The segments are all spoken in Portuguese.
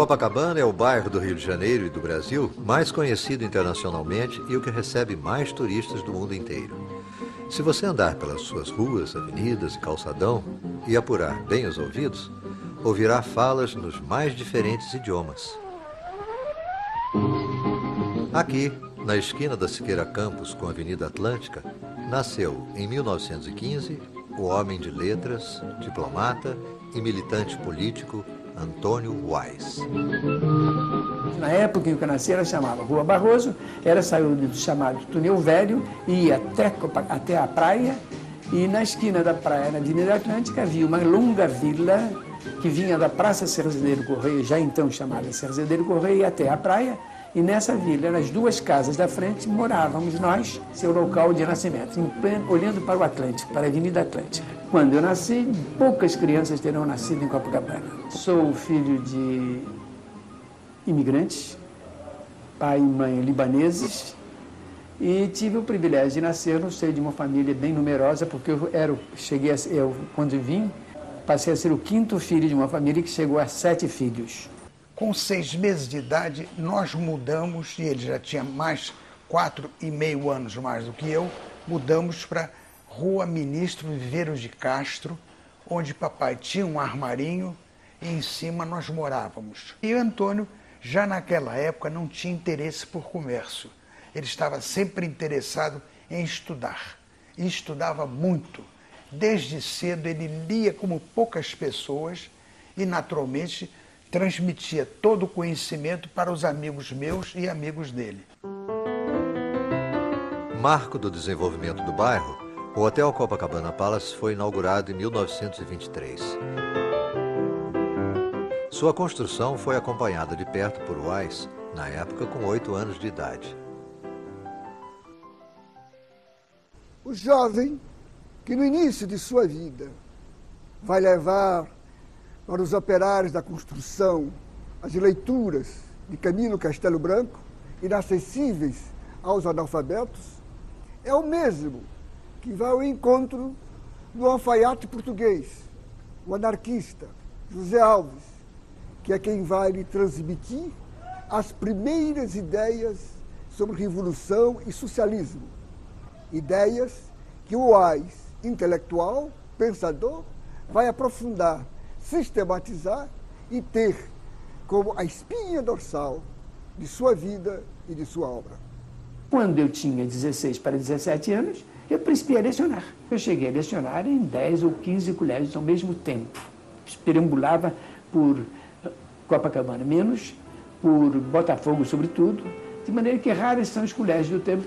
Copacabana é o bairro do Rio de Janeiro e do Brasil mais conhecido internacionalmente e o que recebe mais turistas do mundo inteiro. Se você andar pelas suas ruas, avenidas e calçadão e apurar bem os ouvidos, ouvirá falas nos mais diferentes idiomas. Aqui, na esquina da Siqueira Campos com a Avenida Atlântica, nasceu, em 1915, o homem de letras, diplomata e militante político Antônio Wise. Na época em que eu nasci, ela chamava Rua Barroso, ela saiu do chamado Túnel Velho e ia até a praia, e na esquina da praia, na Avenida Atlântica, havia uma longa vila que vinha da Praça Cerzedeiro Correia, já então chamada Cerzedeiro Correia, até a praia, e nessa vila, nas duas casas da frente, morávamos nós, seu local de nascimento, olhando para o Atlântico, para a Avenida Atlântica. Quando eu nasci, poucas crianças terão nascido em Copacabana. Sou filho de imigrantes, pai e mãe libaneses, e tive o privilégio de nascer no seio de uma família bem numerosa, porque quando vim, passei a ser o quinto filho de uma família que chegou a 7 filhos. Com 6 meses de idade, nós mudamos, e ele já tinha mais 4,5 anos mais do que eu, mudamos para Rua Ministro Viveiros de Castro, onde papai tinha um armarinho e em cima nós morávamos. E o Antônio, já naquela época, não tinha interesse por comércio. Ele estava sempre interessado em estudar, e estudava muito. Desde cedo ele lia como poucas pessoas e, naturalmente, transmitia todo o conhecimento para os amigos meus e amigos dele. Marco do desenvolvimento do bairro, o Hotel Copacabana Palace foi inaugurado em 1923. Sua construção foi acompanhada de perto por Wise, na época com 8 anos de idade. O jovem que no início de sua vida vai levar para os operários da construção as leituras de Camilo Castelo Branco, inacessíveis aos analfabetos, é o mesmo que vai ao encontro do alfaiate português, o anarquista José Alves, que é quem vai lhe transmitir as primeiras ideias sobre revolução e socialismo. Ideias que o Wise, intelectual, pensador, vai aprofundar, sistematizar e ter como a espinha dorsal de sua vida e de sua obra. Quando eu tinha 16 para 17 anos, eu principiei a lecionar. Eu cheguei a lecionar em 10 ou 15 colégios ao mesmo tempo. Perambulava por Copacabana menos, por Botafogo sobretudo, de maneira que raros são os colégios do tempo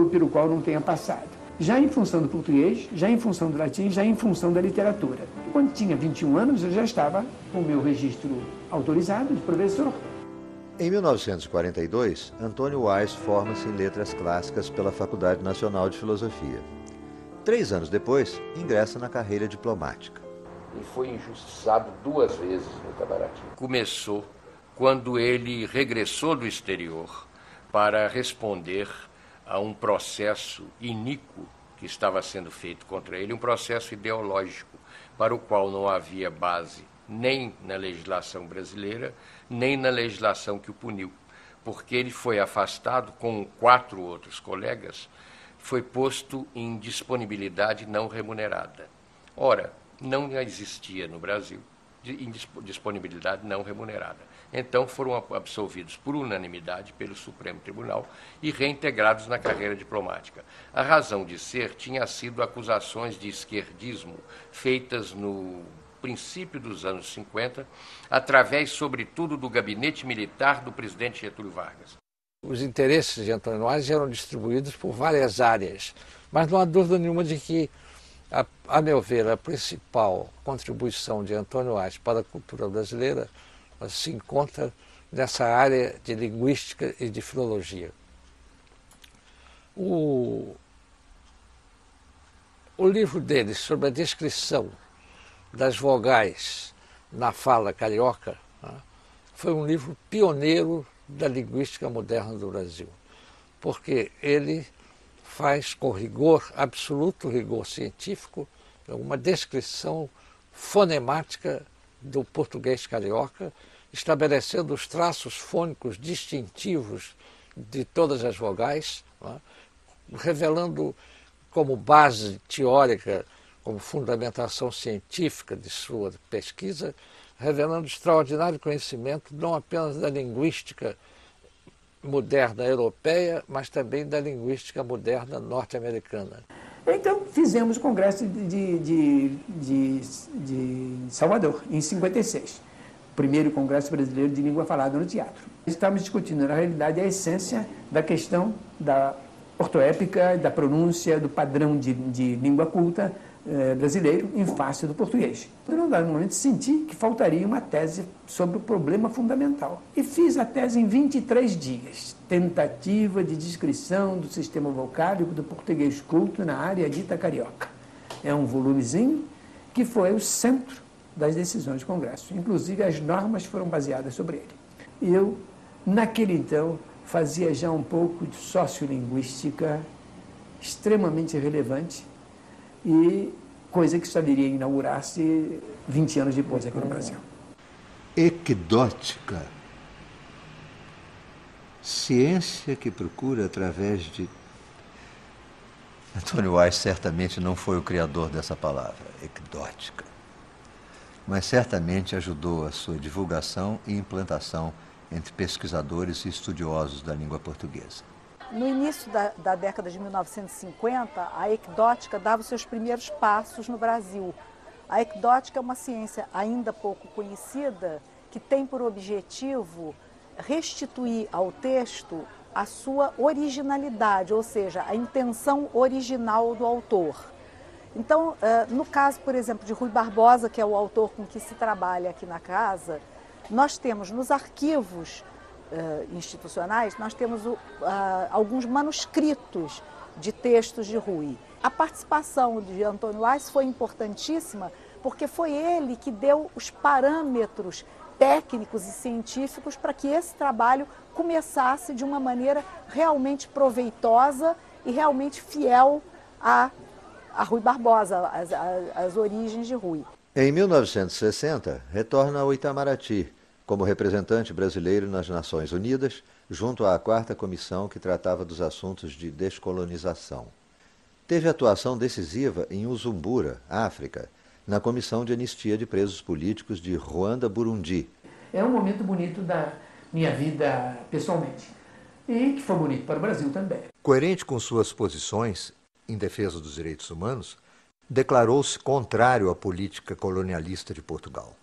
pelo qual não tenha passado. Já em função do português, já em função do latim, já em função da literatura. Quando tinha 21 anos, eu já estava com o meu registro autorizado de professor. Em 1942, Antônio Wise forma-se em Letras Clássicas pela Faculdade Nacional de Filosofia. 3 anos depois, ingressa na carreira diplomática. E foi injustiçado 2 vezes no Itabaraty. Começou quando ele regressou do exterior para responder a um processo iníquo que estava sendo feito contra ele, um processo ideológico para o qual não havia base nem na legislação brasileira, nem na legislação que o puniu, porque ele foi afastado com 4 outros colegas, foi posto em disponibilidade não remunerada. Ora, não existia no Brasil disponibilidade não remunerada. Então foram absolvidos por unanimidade pelo Supremo Tribunal e reintegrados na carreira diplomática. A razão de ser tinha sido acusações de esquerdismo feitas no princípio dos anos 50, através, sobretudo, do gabinete militar do presidente Getúlio Vargas. Os interesses de Antônio Wise eram distribuídos por várias áreas, mas não há dúvida nenhuma de que, a meu ver, a principal contribuição de Antônio Wise para a cultura brasileira se encontra nessa área de linguística e de filologia. O livro dele sobre a descrição das vogais na fala carioca, né, foi um livro pioneiro da linguística moderna do Brasil, porque ele faz com rigor, absoluto rigor científico, uma descrição fonemática do português carioca, estabelecendo os traços fônicos distintivos de todas as vogais, não é? Revelando como base teórica, como fundamentação científica de sua pesquisa, revelando extraordinário conhecimento não apenas da linguística moderna europeia, mas também da linguística moderna norte-americana. Então, fizemos o Congresso de Salvador, em 56. O primeiro Congresso Brasileiro de Língua Falada no Teatro. Estávamos discutindo, na realidade, a essência da questão da ortoépica, da pronúncia, do padrão de língua culta brasileiro em face do português. Num dado momento, senti que faltaria uma tese sobre o problema fundamental. E fiz a tese em 23 dias. Tentativa de descrição do sistema vocálico do português culto na área dita carioca. É um volumezinho que foi o centro das decisões do Congresso. Inclusive, as normas foram baseadas sobre ele. E eu, naquele então, fazia já um pouco de sociolinguística extremamente relevante, e coisa que só viria a inaugurar-se 20 anos depois aqui no Brasil. Equidótica. Ciência que procura através de... Antônio Wise certamente não foi o criador dessa palavra, equidótica, mas certamente ajudou a sua divulgação e implantação entre pesquisadores e estudiosos da língua portuguesa. No início da década de 1950, a equidótica dava os seus primeiros passos no Brasil. A equidótica é uma ciência ainda pouco conhecida, que tem por objetivo restituir ao texto a sua originalidade, ou seja, a intenção original do autor. Então, no caso, por exemplo, de Rui Barbosa, que é o autor com que se trabalha aqui na casa, nós temos nos arquivos institucionais, nós temos alguns manuscritos de textos de Rui. A participação de Antônio Wise foi importantíssima porque foi ele que deu os parâmetros técnicos e científicos para que esse trabalho começasse de uma maneira realmente proveitosa e realmente fiel a Rui Barbosa, às origens de Rui. Em 1960, retorna ao Itamaraty, como representante brasileiro nas Nações Unidas, junto à 4ª Comissão que tratava dos assuntos de descolonização. Teve atuação decisiva em Uzumbura, África, na Comissão de Anistia de Presos Políticos de Ruanda-Burundi. É um momento bonito da minha vida pessoalmente, e que foi bonito para o Brasil também. Coerente com suas posições em defesa dos direitos humanos, declarou-se contrário à política colonialista de Portugal.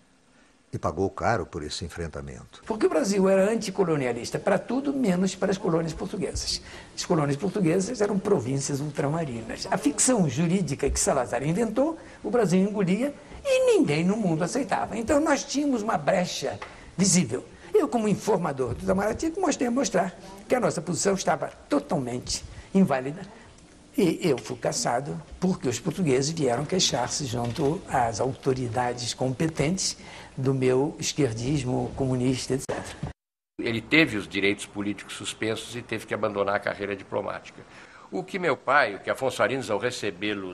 E pagou caro por esse enfrentamento. Porque o Brasil era anticolonialista para tudo, menos para as colônias portuguesas. As colônias portuguesas eram províncias ultramarinas. A ficção jurídica que Salazar inventou, o Brasil engolia e ninguém no mundo aceitava. Então nós tínhamos uma brecha visível. Eu, como informador do Itamaraty, mostrei a mostrar que a nossa posição estava totalmente inválida. E eu fui caçado porque os portugueses vieram queixar-se junto às autoridades competentes do meu esquerdismo comunista, etc. Ele teve os direitos políticos suspensos e teve que abandonar a carreira diplomática. O que meu pai, o que Afonso Arinos, ao recebê-lo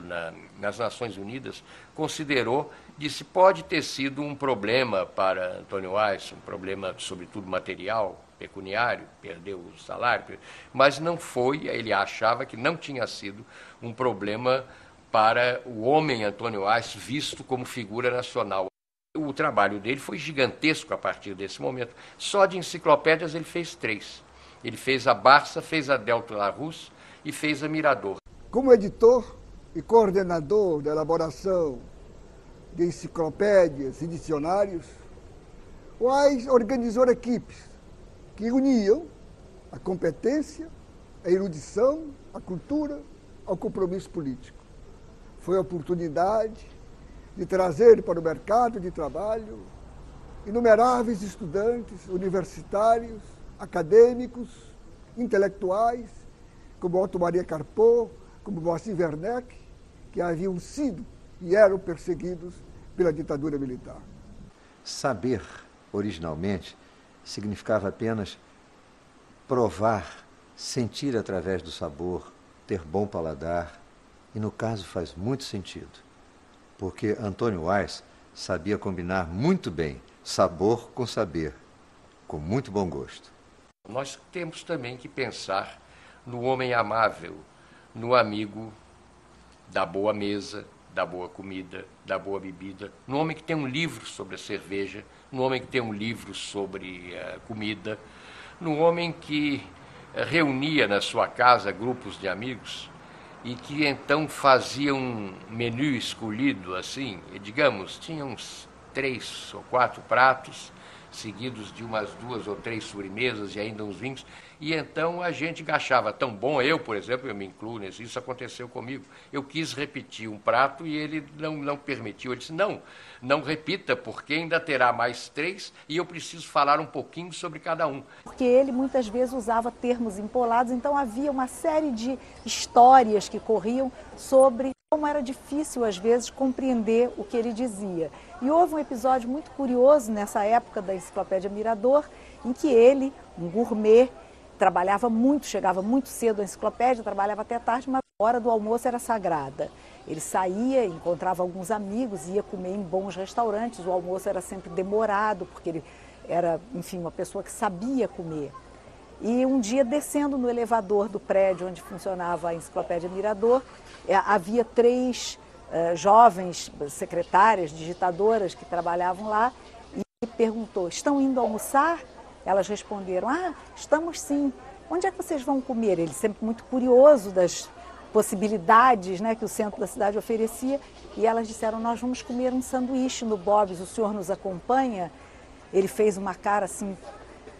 nas Nações Unidas, considerou, disse, pode ter sido um problema para Antônio Wise, um problema sobretudo material, pecuniário, perdeu o salário, mas não foi, ele achava que não tinha sido um problema para o homem Antônio Wise visto como figura nacional. O trabalho dele foi gigantesco a partir desse momento. Só de enciclopédias ele fez 3. Ele fez a Barça, fez a Delta Larousse e fez a Mirador. Como editor e coordenador da elaboração de enciclopédias e dicionários, Wise organizou equipes que uniam a competência, a erudição, a cultura ao compromisso político. Foi a oportunidade de trazer para o mercado de trabalho inumeráveis estudantes universitários, acadêmicos, intelectuais, como Otto Maria Carpo, como Moacir Werneck, que haviam sido e eram perseguidos pela ditadura militar. Saber, originalmente, significava apenas provar, sentir através do sabor, ter bom paladar, e no caso faz muito sentido, porque Antônio Wise sabia combinar muito bem sabor com saber, com muito bom gosto. Nós temos também que pensar no homem amável, no amigo da boa mesa, da boa comida, da boa bebida, no homem que tem um livro sobre a cerveja, no homem que tem um livro sobre a comida, no homem que reunia na sua casa grupos de amigos e que então fazia um menu escolhido assim, digamos, tinha uns 3 ou 4 pratos, seguidos de umas 2 ou 3 sobremesas e ainda uns vinhos, e então a gente achava tão bom. Eu, por exemplo, eu me incluo nisso, isso aconteceu comigo. Eu quis repetir um prato e ele não permitiu. Ele disse, não repita, porque ainda terá mais 3 e eu preciso falar um pouquinho sobre cada um. Porque ele muitas vezes usava termos empolados, então havia uma série de histórias que corriam sobre como era difícil, às vezes, compreender o que ele dizia. E houve um episódio muito curioso nessa época da Enciclopédia Mirador, em que ele, um gourmet, trabalhava muito, chegava muito cedo à enciclopédia, trabalhava até tarde, mas a hora do almoço era sagrada. Ele saía, encontrava alguns amigos, ia comer em bons restaurantes, o almoço era sempre demorado, porque ele era, enfim, uma pessoa que sabia comer. E um dia, descendo no elevador do prédio onde funcionava a Enciclopédia Mirador, havia 3 jovens secretárias, digitadoras que trabalhavam lá, e perguntou, estão indo almoçar? Elas responderam, estamos sim. Onde é que vocês vão comer? Ele sempre muito curioso das possibilidades, né, que o centro da cidade oferecia. E elas disseram, nós vamos comer um sanduíche no Bob's, o senhor nos acompanha? Ele fez uma cara assim,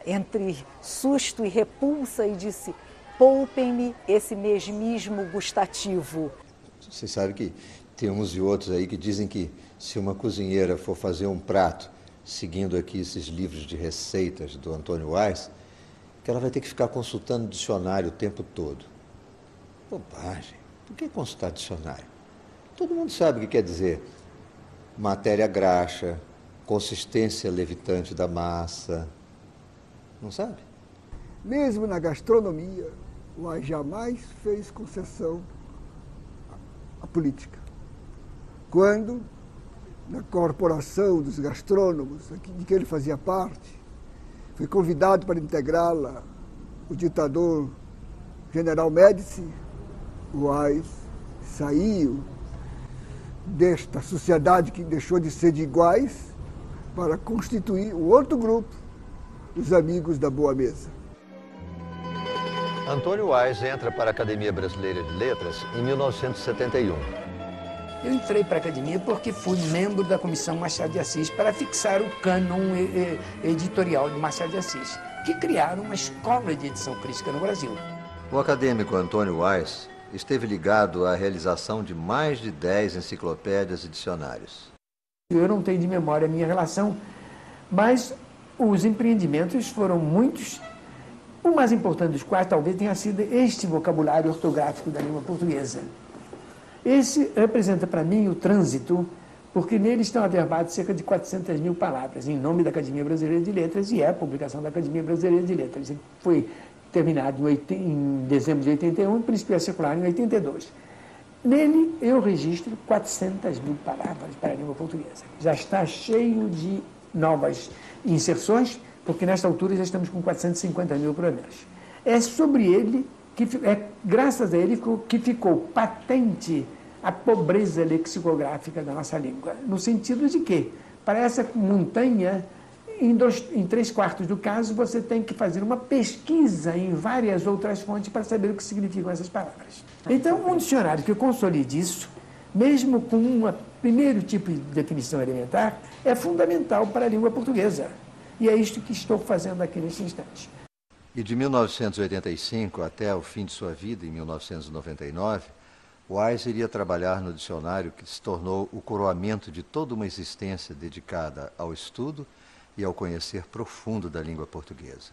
entre susto e repulsa, e disse, poupem-me esse mesmismo gustativo. Você sabe que tem uns e outros aí que dizem que se uma cozinheira for fazer um prato, seguindo aqui esses livros de receitas do Antônio Wise, que ela vai ter que ficar consultando dicionário o tempo todo. Bobagem. Por que consultar dicionário? Todo mundo sabe o que quer dizer matéria graxa, consistência levitante da massa. Não sabe? Mesmo na gastronomia, o Wise jamais fez concessão à política. Quando, na corporação dos gastrônomos, de que ele fazia parte, foi convidado para integrá-la o ditador General Médici, o Wise saiu desta sociedade que deixou de ser de iguais para constituir o outro grupo, os amigos da boa mesa. Antônio Wise entra para a Academia Brasileira de Letras em 1971. Eu entrei para a academia porque fui membro da Comissão Machado de Assis para fixar o cânon editorial de Machado de Assis, que criaram uma escola de edição crítica no Brasil. O acadêmico Antônio Wise esteve ligado à realização de mais de 10 enciclopédias e dicionários. Eu não tenho de memória a minha relação, mas os empreendimentos foram muitos. O mais importante dos quais talvez tenha sido este vocabulário ortográfico da língua portuguesa. Esse representa para mim o trânsito, porque nele estão averbadas cerca de 400 mil palavras, em nome da Academia Brasileira de Letras, e é a publicação da Academia Brasileira de Letras. Foi terminado em dezembro de 81 e principiou a circular em 82. Nele eu registro 400 mil palavras para a língua portuguesa. Já está cheio de novas inserções, porque nesta altura já estamos com 450 mil por menos. É sobre ele, graças a ele que ficou patente a pobreza lexicográfica da nossa língua, no sentido de que, para essa montanha, em 3/4 do caso, você tem que fazer uma pesquisa em várias outras fontes para saber o que significam essas palavras. Então, um dicionário que consolide isso, mesmo com um primeiro tipo de definição elementar, é fundamental para a língua portuguesa. E é isto que estou fazendo aqui neste instante. E de 1985 até o fim de sua vida, em 1999, Wise iria trabalhar no dicionário que se tornou o coroamento de toda uma existência dedicada ao estudo e ao conhecer profundo da língua portuguesa.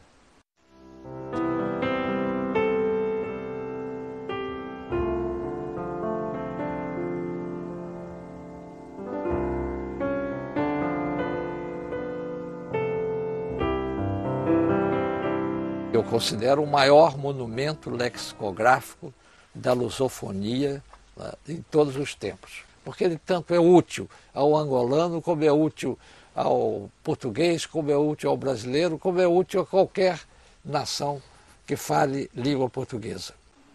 Eu considero o maior monumento lexicográfico da lusofonia em todos os tempos, porque ele tanto é útil ao angolano como é útil ao português, como é útil ao brasileiro, como é útil a qualquer nação que fale língua portuguesa.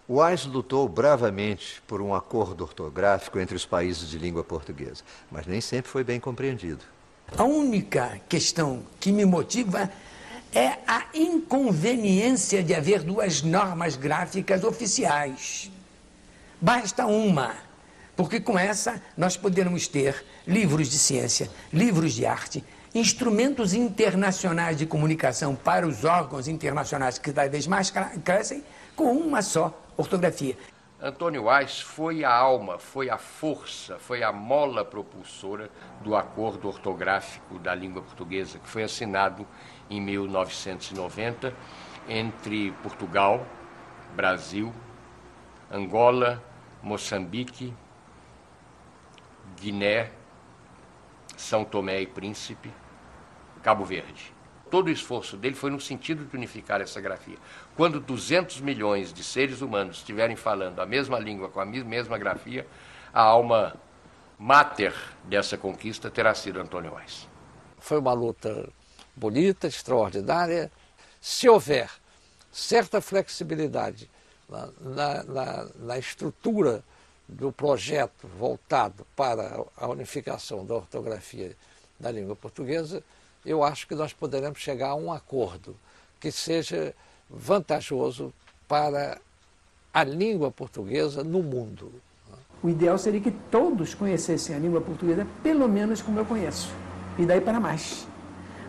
Wise lutou bravamente por um acordo ortográfico entre os países de língua portuguesa, mas nem sempre foi bem compreendido. A única questão que me motiva é a inconveniência de haver duas normas gráficas oficiais. Basta uma, porque com essa nós poderemos ter livros de ciência, livros de arte, instrumentos internacionais de comunicação para os órgãos internacionais que cada vez mais crescem, com uma só ortografia. Antônio Wise foi a alma, foi a força, foi a mola propulsora do acordo ortográfico da língua portuguesa, que foi assinado em 1990 entre Portugal, Brasil, Angola, Moçambique, Guiné, São Tomé e Príncipe, Cabo Verde. Todo o esforço dele foi no sentido de unificar essa grafia. Quando 200 milhões de seres humanos estiverem falando a mesma língua com a mesma grafia, a alma máter dessa conquista terá sido Antônio Wise. Foi uma luta bonita, extraordinária. Se houver certa flexibilidade na estrutura do projeto voltado para a unificação da ortografia da língua portuguesa, eu acho que nós poderemos chegar a um acordo que seja vantajoso para a língua portuguesa no mundo. O ideal seria que todos conhecessem a língua portuguesa, pelo menos como eu conheço, e daí para mais.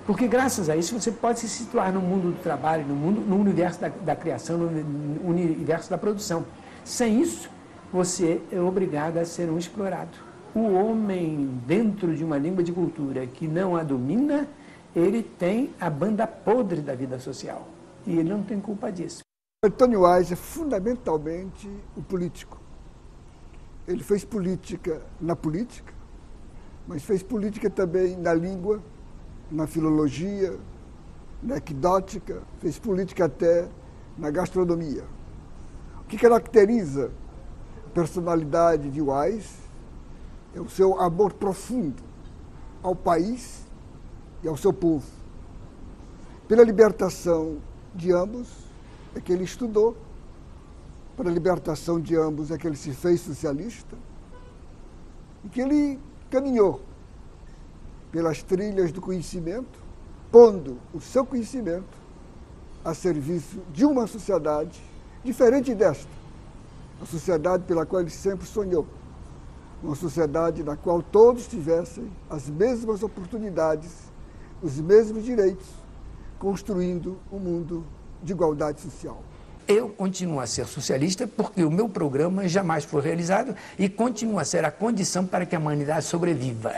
Porque graças a isso você pode se situar no mundo do trabalho, no universo da criação, no universo da produção. Sem isso, você é obrigado a ser um explorado. O homem, dentro de uma língua de cultura que não a domina, ele tem a banda podre da vida social. E ele não tem culpa disso. Antônio Wise é fundamentalmente um político. Ele fez política na política, mas fez política também na língua, na filologia, na equidótica, fez política até na gastronomia. O que caracteriza a personalidade de Wise é o seu amor profundo ao país e ao seu povo. Pela libertação de ambos é que ele estudou, para a libertação de ambos é que ele se fez socialista e que ele caminhou pelas trilhas do conhecimento, pondo o seu conhecimento a serviço de uma sociedade diferente desta, a sociedade pela qual ele sempre sonhou, uma sociedade na qual todos tivessem as mesmas oportunidades, os mesmos direitos, construindo um mundo de igualdade social. Eu continuo a ser socialista porque o meu programa jamais foi realizado e continua a ser a condição para que a humanidade sobreviva.